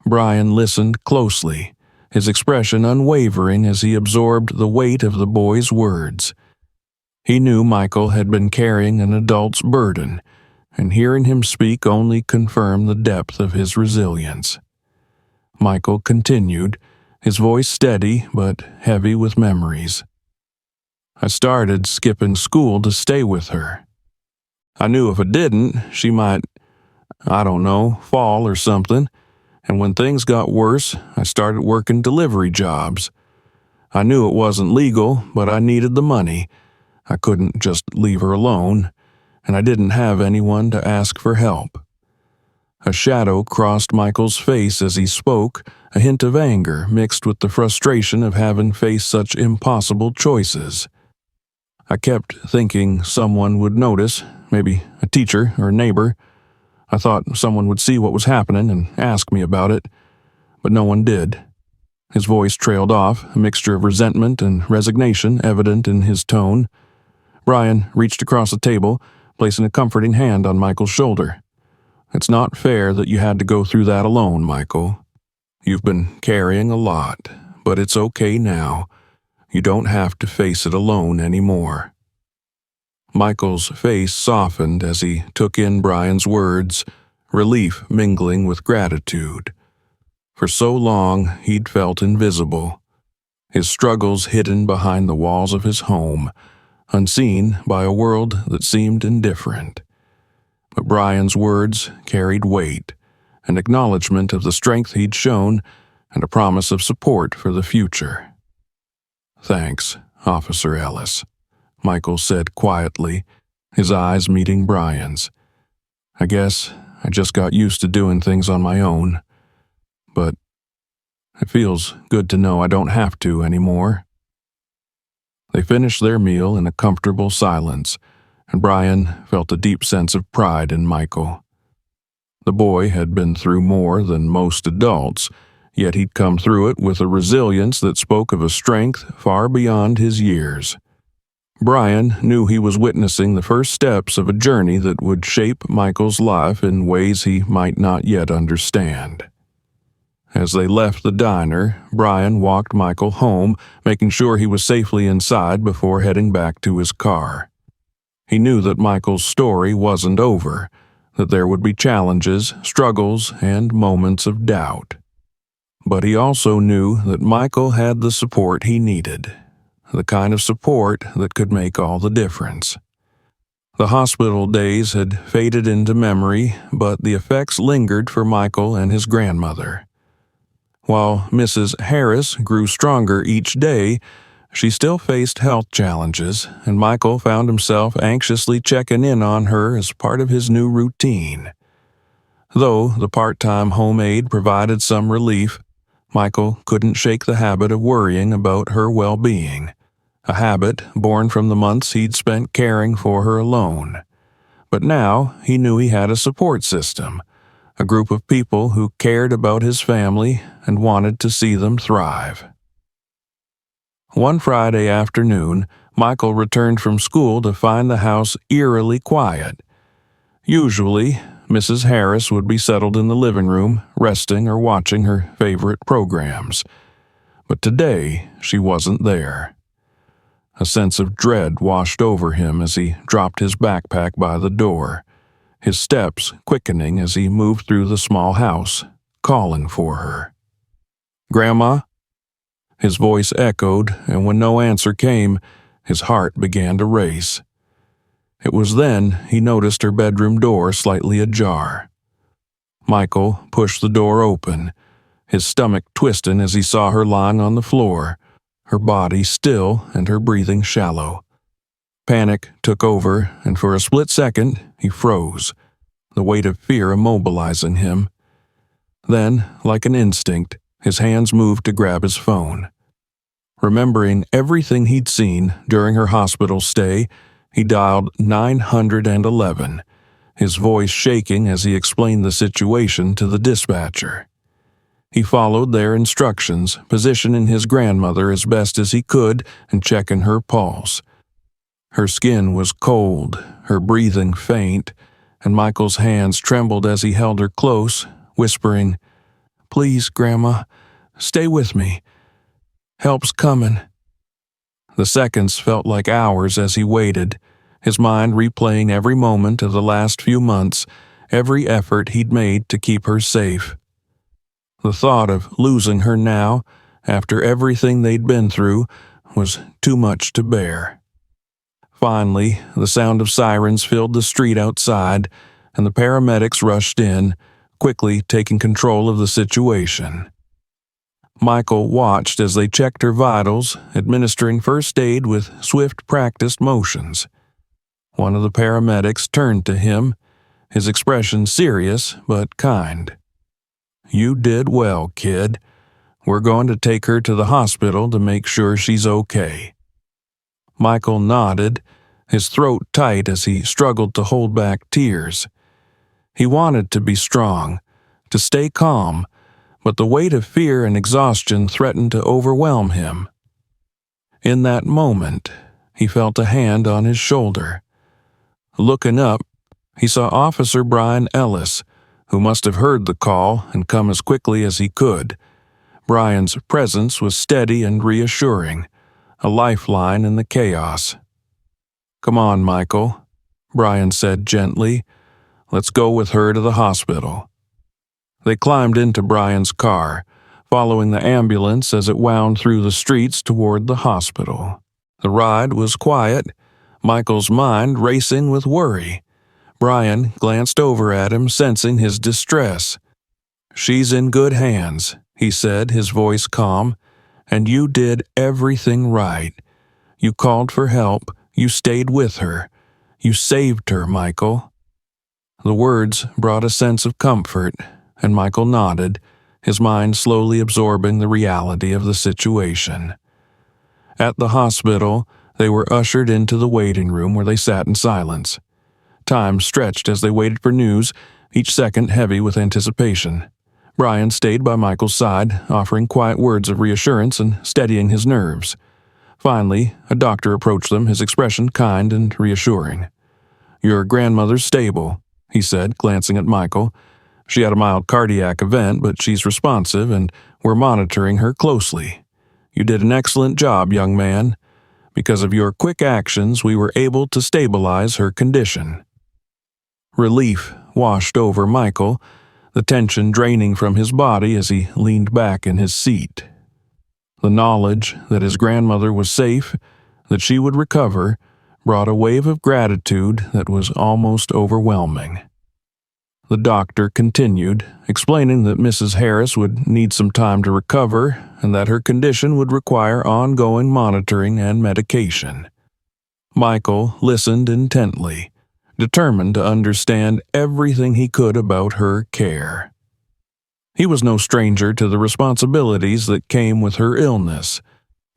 Brian listened closely, his expression unwavering as he absorbed the weight of the boy's words. He knew Michael had been carrying an adult's burden, and hearing him speak only confirmed the depth of his resilience. Michael continued, his voice steady but heavy with memories. I started skipping school to stay with her. I knew if I didn't, she might, fall or something, and when things got worse, I started working delivery jobs. I knew it wasn't legal, but I needed the money. I couldn't just leave her alone, and I didn't have anyone to ask for help. A shadow crossed Michael's face as he spoke, a hint of anger mixed with the frustration of having faced such impossible choices. I kept thinking someone would notice, maybe a teacher or a neighbor. I thought someone would see what was happening and ask me about it, but no one did. His voice trailed off, a mixture of resentment and resignation evident in his tone. Brian reached across the table, placing a comforting hand on Michael's shoulder. It's not fair that you had to go through that alone, Michael. You've been carrying a lot, but it's okay now. You don't have to face it alone anymore. Michael's face softened as he took in Brian's words, relief mingling with gratitude. For so long, he'd felt invisible, his struggles hidden behind the walls of his home, unseen by a world that seemed indifferent. But Brian's words carried weight, an acknowledgement of the strength he'd shown, and a promise of support for the future. Thanks, Officer Ellis, Michael said quietly, his eyes meeting Brian's. I guess I just got used to doing things on my own, but it feels good to know I don't have to anymore. They finished their meal in a comfortable silence, and Brian felt a deep sense of pride in Michael. The boy had been through more than most adults, yet he'd come through it with a resilience that spoke of a strength far beyond his years. Brian knew he was witnessing the first steps of a journey that would shape Michael's life in ways he might not yet understand. As they left the diner, Brian walked Michael home, making sure he was safely inside before heading back to his car. He knew that Michael's story wasn't over, that there would be challenges, struggles, and moments of doubt. But he also knew that Michael had the support he needed, the kind of support that could make all the difference. The hospital days had faded into memory, but the effects lingered for Michael and his grandmother. While Mrs. Harris grew stronger each day, she still faced health challenges, and Michael found himself anxiously checking in on her as part of his new routine. Though the part-time home aide provided some relief, Michael couldn't shake the habit of worrying about her well-being, a habit born from the months he'd spent caring for her alone. But now he knew he had a support system, a group of people who cared about his family and wanted to see them thrive. One Friday afternoon, Michael returned from school to find the house eerily quiet. Usually, Mrs. Harris would be settled in the living room, resting or watching her favorite programs. But today, she wasn't there. A sense of dread washed over him as he dropped his backpack by the door, his steps quickening as he moved through the small house, calling for her. "Grandma?" His voice echoed, and when no answer came, his heart began to race. It was then he noticed her bedroom door slightly ajar. Michael pushed the door open, his stomach twisting as he saw her lying on the floor, her body still and her breathing shallow. Panic took over, and for a split second, he froze, the weight of fear immobilizing him. Then, like an instinct, his hands moved to grab his phone. Remembering everything he'd seen during her hospital stay, he dialed 911, his voice shaking as he explained the situation to the dispatcher. He followed their instructions, positioning his grandmother as best as he could and checking her pulse. Her skin was cold, her breathing faint, and Michael's hands trembled as he held her close, whispering, "Please, Grandma, stay with me. Help's coming." The seconds felt like hours as he waited, his mind replaying every moment of the last few months, every effort he'd made to keep her safe. The thought of losing her now, after everything they'd been through, was too much to bear. Finally, the sound of sirens filled the street outside, and the paramedics rushed in, quickly taking control of the situation. Michael watched as they checked her vitals, administering first aid with swift, practiced motions. One of the paramedics turned to him, his expression serious but kind. "You did well, kid. We're going to take her to the hospital to make sure she's okay." Michael nodded, his throat tight as he struggled to hold back tears. He wanted to be strong, to stay calm, but the weight of fear and exhaustion threatened to overwhelm him. In that moment, he felt a hand on his shoulder. Looking up, he saw Officer Brian Ellis, who must have heard the call and come as quickly as he could. Brian's presence was steady and reassuring, a lifeline in the chaos. "Come on, Michael," Brian said gently. "Let's go with her to the hospital." They climbed into Brian's car, following the ambulance as it wound through the streets toward the hospital. The ride was quiet, Michael's mind racing with worry. Brian glanced over at him, sensing his distress. "She's in good hands," he said, his voice calm, "and you did everything right. You called for help, you stayed with her. You saved her, Michael." The words brought a sense of comfort, and Michael nodded, his mind slowly absorbing the reality of the situation. At the hospital, They were ushered into the waiting room where they sat in silence. Time stretched as they waited for news, each second heavy with anticipation. Brian stayed by Michael's side, offering quiet words of reassurance and steadying his nerves. Finally, a doctor approached them, his expression kind and reassuring. "Your grandmother's stable," he said, glancing at Michael. "She had a mild cardiac event, but she's responsive, and we're monitoring her closely. You did an excellent job, young man. Because of your quick actions, we were able to stabilize her condition." Relief washed over Michael, the tension draining from his body as he leaned back in his seat. The knowledge that his grandmother was safe, that she would recover, brought a wave of gratitude that was almost overwhelming. The doctor continued, explaining that Mrs. Harris would need some time to recover and that her condition would require ongoing monitoring and medication. Michael listened intently, determined to understand everything he could about her care. He was no stranger to the responsibilities that came with her illness,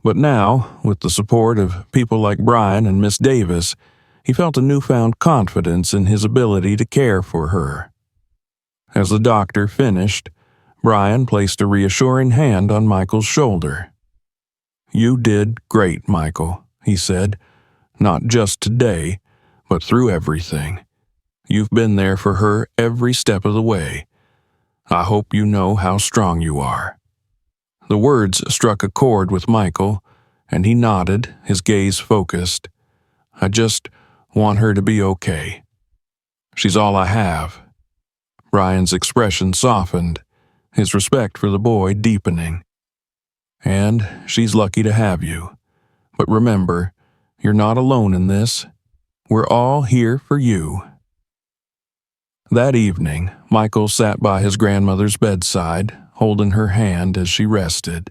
but now, with the support of people like Brian and Miss Davis, he felt a newfound confidence in his ability to care for her. As the doctor finished, Brian placed a reassuring hand on Michael's shoulder. "You did great, Michael," he said. "Not just today, but through everything. You've been there for her every step of the way. I hope you know how strong you are." The words struck a chord with Michael, and he nodded, his gaze focused. "I just want her to be okay. She's all I have." Brian's expression softened, his respect for the boy deepening. "And she's lucky to have you. But remember, you're not alone in this. We're all here for you." That evening, Michael sat by his grandmother's bedside, holding her hand as she rested.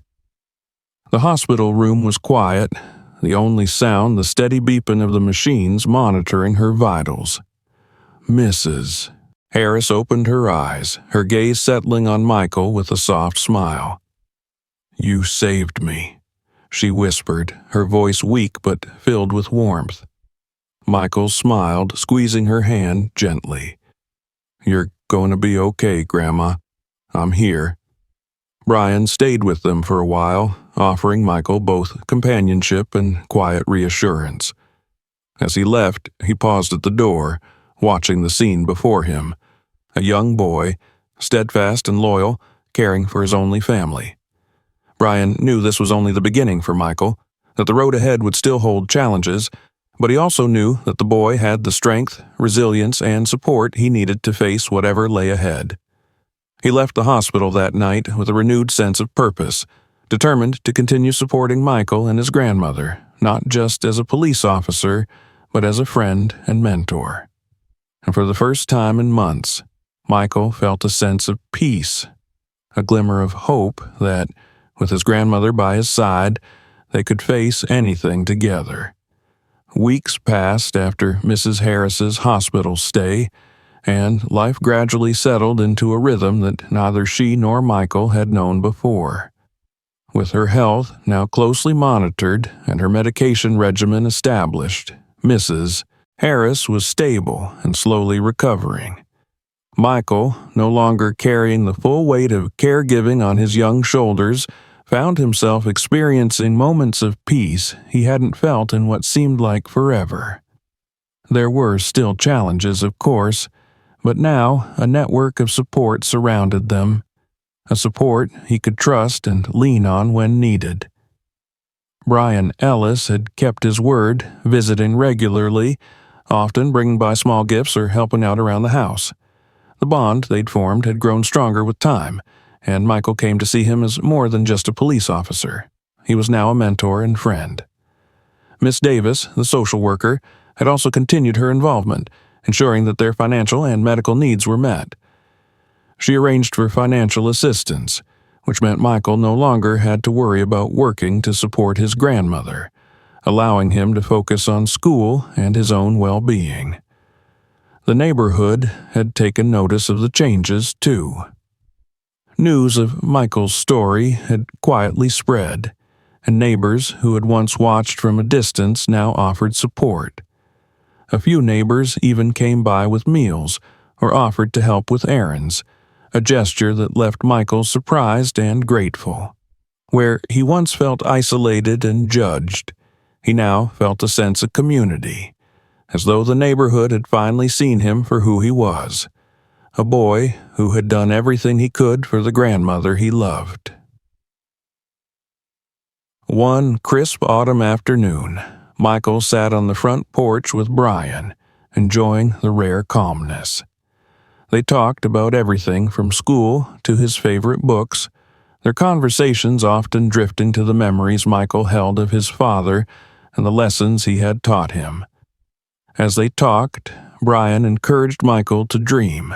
The hospital room was quiet, the only sound the steady beeping of the machines monitoring her vitals. "Mrs." Harris opened her eyes, her gaze settling on Michael with a soft smile. "You saved me," she whispered, her voice weak but filled with warmth. Michael smiled, squeezing her hand gently. "You're going to be okay, Grandma. I'm here." Brian stayed with them for a while, offering Michael both companionship and quiet reassurance. As he left, he paused at the door, watching the scene before him. A young boy, steadfast and loyal, caring for his only family. Brian knew this was only the beginning for Michael, that the road ahead would still hold challenges, but he also knew that the boy had the strength, resilience, and support he needed to face whatever lay ahead. He left the hospital that night with a renewed sense of purpose, determined to continue supporting Michael and his grandmother, not just as a police officer, but as a friend and mentor. And for the first time in months, Michael felt a sense of peace, a glimmer of hope that, with his grandmother by his side, they could face anything together. Weeks passed after Mrs. Harris's hospital stay, and life gradually settled into a rhythm that neither she nor Michael had known before. With her health now closely monitored and her medication regimen established, Mrs. Harris was stable and slowly recovering. Michael, no longer carrying the full weight of caregiving on his young shoulders, found himself experiencing moments of peace he hadn't felt in what seemed like forever. There were still challenges, of course, but now a network of support surrounded them, a support he could trust and lean on when needed. Brian Ellis had kept his word, visiting regularly, often bringing by small gifts or helping out around the house. The bond they'd formed had grown stronger with time, and Michael came to see him as more than just a police officer. He was now a mentor and friend. Miss Davis, the social worker, had also continued her involvement, ensuring that their financial and medical needs were met. She arranged for financial assistance, which meant Michael no longer had to worry about working to support his grandmother, allowing him to focus on school and his own well-being. The neighborhood had taken notice of the changes, too. News of Michael's story had quietly spread, and neighbors who had once watched from a distance now offered support. A few neighbors even came by with meals or offered to help with errands, a gesture that left Michael surprised and grateful. Where he once felt isolated and judged, he now felt a sense of community, as though the neighborhood had finally seen him for who he was, a boy who had done everything he could for the grandmother he loved. One crisp autumn afternoon, Michael sat on the front porch with Brian, enjoying the rare calmness. They talked about everything from school to his favorite books, their conversations often drifting to the memories Michael held of his father and the lessons he had taught him. As they talked, Brian encouraged Michael to dream,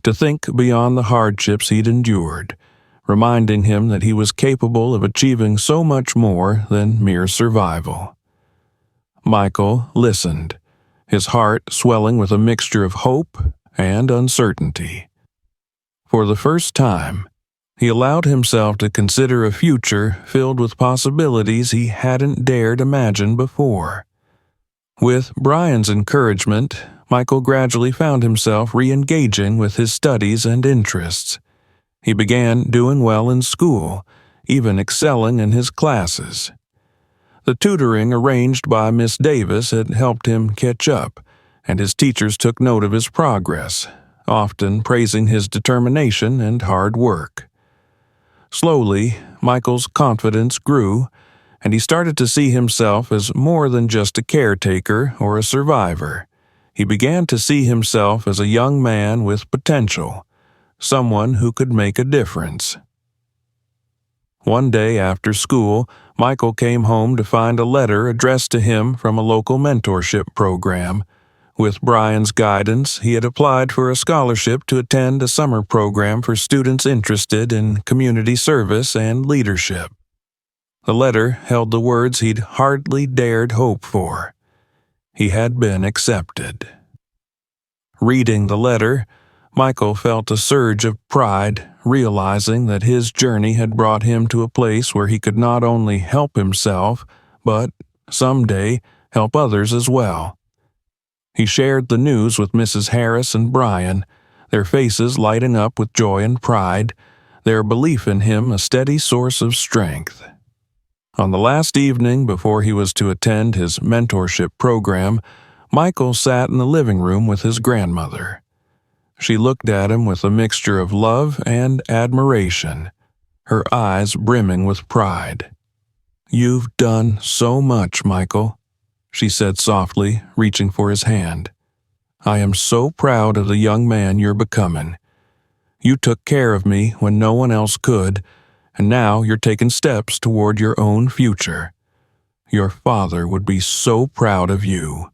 to think beyond the hardships he'd endured, reminding him that he was capable of achieving so much more than mere survival. Michael listened, his heart swelling with a mixture of hope and uncertainty. For the first time, he allowed himself to consider a future filled with possibilities he hadn't dared imagine before. With Brian's encouragement, Michael gradually found himself re-engaging with his studies and interests. He began doing well in school, even excelling in his classes. The tutoring arranged by Miss Davis had helped him catch up, and his teachers took note of his progress, often praising his determination and hard work. Slowly, Michael's confidence grew, and he started to see himself as more than just a caretaker or a survivor. He began to see himself as a young man with potential, someone who could make a difference. One day after school, Michael came home to find a letter addressed to him from a local mentorship program. With Brian's guidance, he had applied for a scholarship to attend a summer program for students interested in community service and leadership. The letter held the words he'd hardly dared hope for. He had been accepted. Reading the letter, Michael felt a surge of pride, realizing that his journey had brought him to a place where he could not only help himself, but, someday, help others as well. He shared the news with Mrs. Harris and Brian, their faces lighting up with joy and pride, their belief in him a steady source of strength. On the last evening before he was to attend his mentorship program, Michael sat in the living room with his grandmother. She looked at him with a mixture of love and admiration, her eyes brimming with pride. "You've done so much, Michael," she said softly, reaching for his hand. "I am so proud of the young man you're becoming. You took care of me when no one else could, and now you're taking steps toward your own future. Your father would be so proud of you."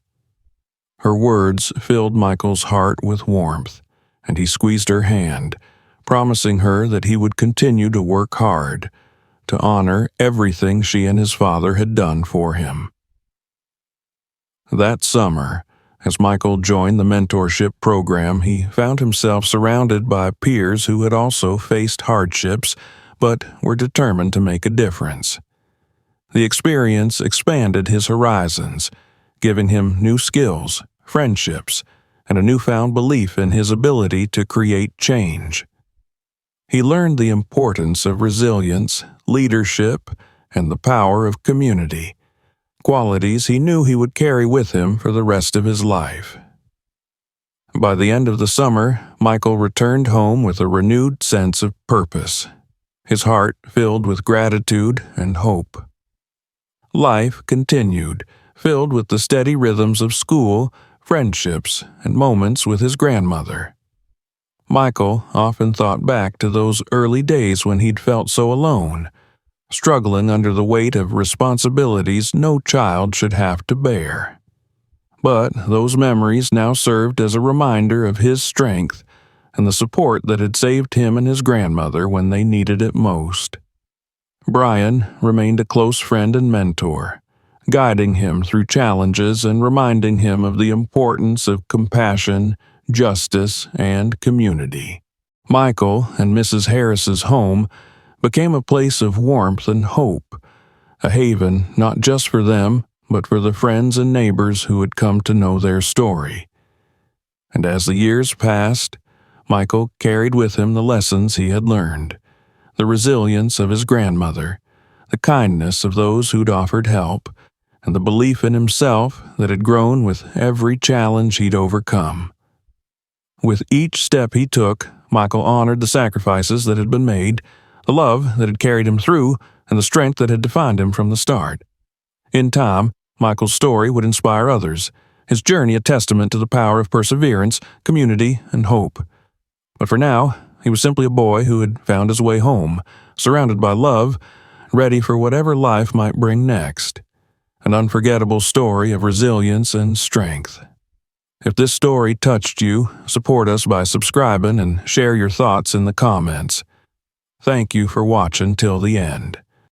Her words filled Michael's heart with warmth, and he squeezed her hand, promising her that he would continue to work hard, to honor everything she and his father had done for him. That summer, as Michael joined the mentorship program, he found himself surrounded by peers who had also faced hardships, but were determined to make a difference. The experience expanded his horizons, giving him new skills, friendships, and a newfound belief in his ability to create change. He learned the importance of resilience, leadership, and the power of community, qualities he knew he would carry with him for the rest of his life. By the end of the summer, Michael returned home with a renewed sense of purpose, his heart filled with gratitude and hope. Life continued, filled with the steady rhythms of school, friendships, and moments with his grandmother. Michael often thought back to those early days when he'd felt so alone, struggling under the weight of responsibilities no child should have to bear. But those memories now served as a reminder of his strength and the support that had saved him and his grandmother when they needed it most. Brian remained a close friend and mentor, guiding him through challenges and reminding him of the importance of compassion, justice, and community. Michael and Mrs. Harris's home became a place of warmth and hope, a haven not just for them, but for the friends and neighbors who had come to know their story. And as the years passed, Michael carried with him the lessons he had learned, the resilience of his grandmother, the kindness of those who'd offered help, and the belief in himself that had grown with every challenge he'd overcome. With each step he took, Michael honored the sacrifices that had been made, the love that had carried him through, and the strength that had defined him from the start. In time, Michael's story would inspire others, his journey a testament to the power of perseverance, community, and hope. But for now, he was simply a boy who had found his way home, surrounded by love, ready for whatever life might bring next. An unforgettable story of resilience and strength. If this story touched you, support us by subscribing and share your thoughts in the comments. Thank you for watching till the end.